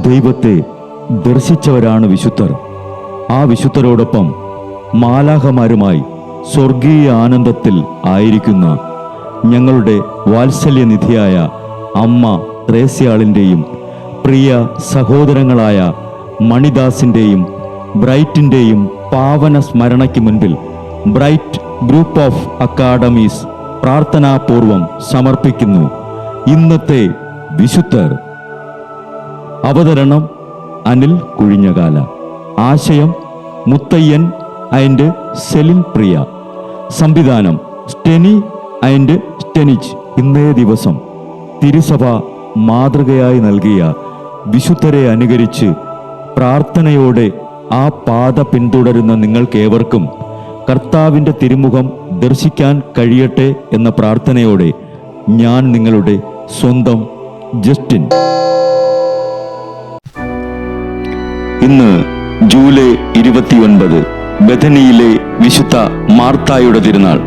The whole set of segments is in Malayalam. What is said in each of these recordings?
ദൈവത്തെ ദർശിച്ചവരാണ് വിശുദ്ധർ. ആ വിശുദ്ധരോടൊപ്പം മാലാഖമാരുമായി സ്വർഗീയ ആനന്ദത്തിൽ ആയിരിക്കുന്ന ഞങ്ങളുടെ വാത്സല്യനിധിയായ അമ്മ ത്രേസ്യാളിൻ്റെയും പ്രിയ സഹോദരങ്ങളായ മണിദാസിൻ്റെയും ബ്രൈറ്റിൻ്റെയും പാവന സ്മരണയ്ക്ക് മുൻപിൽ ബ്രൈറ്റ് ഗ്രൂപ്പ് ഓഫ് അക്കാഡമീസ് പ്രാർത്ഥനാപൂർവം സമർപ്പിക്കുന്നു ഇന്നത്തെ വിശുദ്ധർ. അവതരണം അനിൽ കുഴിഞ്ഞകാല. ആശയം മുത്തയ്യൻ ആൻഡ് സെലിൻ പ്രിയ. സംവിധാനം സ്റ്റെനി ആൻഡ് സ്റ്റെനിച്ച്. ഇന്നേ ദിവസം തിരുസഭ മാതൃകയായി നൽകിയ വിശുദ്ധരെ അനുകരിച്ച് പ്രാർത്ഥനയോടെ ആ പാത പിന്തുടരുന്ന നിങ്ങൾക്കേവർക്കും കർത്താവിൻ്റെ തിരുമുഖം ദർശിക്കാൻ കഴിയട്ടെ എന്ന പ്രാർത്ഥനയോടെ ഞാൻ നിങ്ങളുടെ സ്വന്തം ജസ്റ്റിൻ. ഇന്ന് ജൂലൈ 29, ബഥനിയിലെ വിശുദ്ധ മാർത്തായുടെ തിരുനാൾ.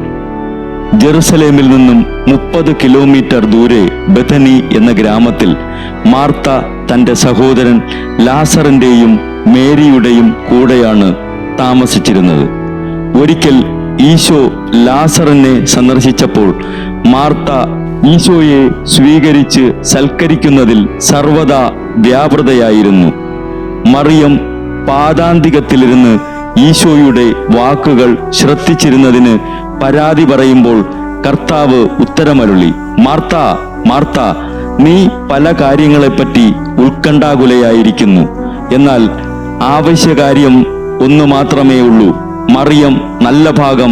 ജെറുസലേമിൽ നിന്നും 30 കിലോമീറ്റർ ദൂരെ ബഥനി എന്ന ഗ്രാമത്തിൽ മാർത്ത തൻ്റെ സഹോദരൻ ലാസറിൻ്റെയും മേരിയുടെയും കൂടെയാണ് താമസിച്ചിരുന്നത്. ഒരിക്കൽ ഈശോ ലാസറിനെ സന്ദർശിച്ചപ്പോൾ മാർത്ത ഈശോയെ സ്വീകരിച്ച് സൽക്കരിക്കുന്നതിൽ സർവദാ വ്യാപൃതയായിരുന്നു. മറിയം പാദാന്തികത്തിലിരുന്ന് ഈശോയുടെ വാക്കുകൾ ശ്രദ്ധിച്ചിരുന്നതിന് പരാതി പറയുമ്പോൾ കർത്താവ് ഉത്തരമരുളി, മാർത്ത മാർത്ത, നീ പല കാര്യങ്ങളെപ്പറ്റി ഉത്കണ്ഠാകുലയായിരിക്കുന്നു. എന്നാൽ ആവശ്യകാര്യം ഒന്നു മാത്രമേ ഉള്ളൂ. മറിയം നല്ല ഭാഗം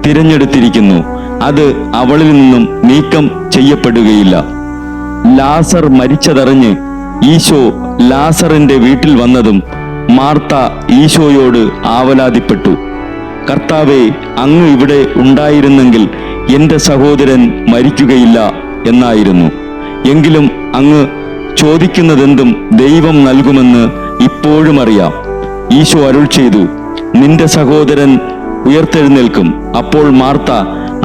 തിരഞ്ഞെടുത്തിരിക്കുന്നു, അത് അവളിൽ നിന്നും നീക്കം ചെയ്യപ്പെടുകയില്ല. ലാസർ മരിച്ചതറിഞ്ഞ് ഈശോ ലാസറിന്റെ വീട്ടിൽ വന്നതും മാർത്ത ഈശോയോട് ആവലാതിപ്പെട്ടു. കർത്താവേ, അങ്ങ് ഇവിടെ ഉണ്ടായിരുന്നെങ്കിൽ എൻ്റെ സഹോദരൻ മരിക്കുകയില്ല എന്നായിരുന്നു. എങ്കിലും അങ്ങ് ചോദിക്കുന്നതെന്തും ദൈവം നൽകുമെന്ന് ഇപ്പോഴും അറിയാം. ഈശോ അരുൾ ചെയ്തു, നിന്റെ സഹോദരൻ ഉയർത്തെഴുന്നേൽക്കും. അപ്പോൾ മാർത്ത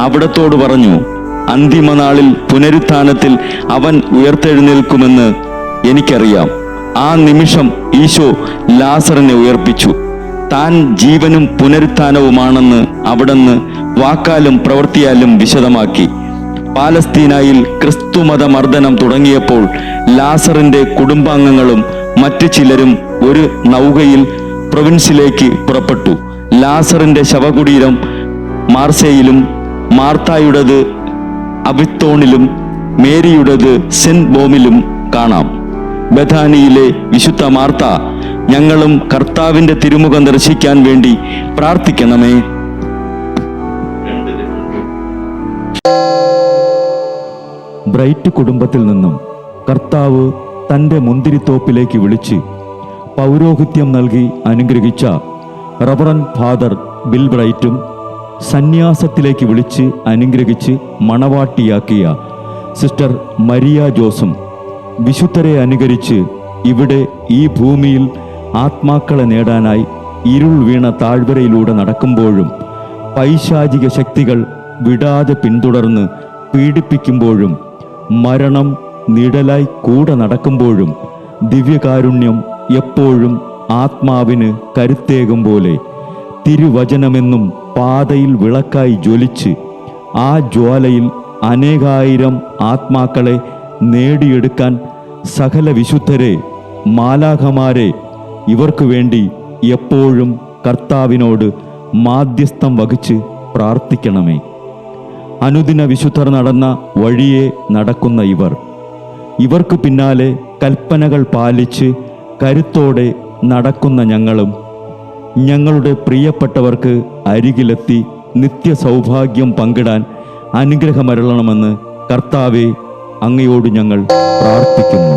അവിടത്തോട് പറഞ്ഞു, അന്തിമനാളിൽ പുനരുത്ഥാനത്തിൽ അവൻ ഉയർത്തെഴുന്നേൽക്കുമെന്ന് എനിക്കറിയാം. ആ നിമിഷം ഈശോ ലാസറിനെ ഉയർപ്പിച്ചു. താൻ ജീവനും പുനരുത്ഥാനവുമാണെന്ന് അവിടുന്ന് വാക്കാലും പ്രവൃത്തിയാലും വിശദമാക്കി. പാലസ്തീനയിൽ ക്രിസ്തുമത മർദ്ദനം തുടങ്ങിയപ്പോൾ ലാസറിന്റെ കുടുംബാംഗങ്ങളും മറ്റു ചിലരും ഒരു നൗകയിൽ പ്രൊവിൻസിലേക്ക് പുറപ്പെട്ടു. ലാസറിന്റെ ശവകുടീരം മാർസേയിലും മാർത്തായുടേത് അബിത്തോണിലും മേരിയുടേത് സെന്റ് ബോമിലും കാണാം. ബഥാനിയിലെ വിശുദ്ധ മാർത്ത, ഞങ്ങളും കർത്താവിൻ്റെ തിരുമുഖം ദർശിക്കാൻ വേണ്ടി പ്രാർത്ഥിക്കണമേ. ബ്രൈറ്റ് കുടുംബത്തിൽ നിന്നും കർത്താവ് തൻ്റെ മുന്തിരിത്തോപ്പിലേക്ക് വിളിച്ച് പൗരോഹിത്യം നൽകി അനുഗ്രഹിച്ച റവറൻ ഫാദർ ബിൽ ബ്രൈറ്റും സന്യാസത്തിലേക്ക് വിളിച്ച് അനുഗ്രഹിച്ച് മണവാട്ടിയാക്കിയ സിസ്റ്റർ മരിയ ജോസും വിശുദ്ധരെ അനുകരിച്ച് ഇവിടെ ഈ ഭൂമിയിൽ ആത്മാക്കളെ നേടാനായി ഇരുൾ വീണ താഴ്വരയിലൂടെ നടക്കുമ്പോഴും പൈശാചിക ശക്തികൾ വിടാതെ പിന്തുടർന്ന് പീഡിപ്പിക്കുമ്പോഴും മരണം നിഴലായി കൂടെ നടക്കുമ്പോഴും ദിവ്യകാരുണ്യം എപ്പോഴും ആത്മാവിന് കരുത്തേകും പോലെ തിരുവചനമെന്നും പാതയിൽ വിളക്കായി ജ്വലിച്ച് ആ ജ്വാലയിൽ അനേകായിരം ആത്മാക്കളെ നേടിയെടുക്കാൻ സകല വിശുദ്ധരെ, മാലാഖമാരെ ഇവർക്ക് വേണ്ടി എപ്പോഴും കർത്താവിനോട് മാധ്യസ്ഥം വഹിച്ച് പ്രാർത്ഥിക്കണമേ. അനുദിന വിശുദ്ധർ നടന്ന വഴിയെ നടക്കുന്ന ഇവർക്ക് പിന്നാലെ കൽപ്പനകൾ പാലിച്ച് കരുത്തോടെ നടക്കുന്ന ഞങ്ങളും ഞങ്ങളുടെ പ്രിയപ്പെട്ടവർക്ക് അരികിലെത്തി നിത്യസൗഭാഗ്യം പങ്കിടാൻ അനുഗ്രഹമരുളണമെന്ന് കർത്താവേ, അങ്ങയോട് ഞങ്ങൾ പ്രാർത്ഥിക്കുന്നു.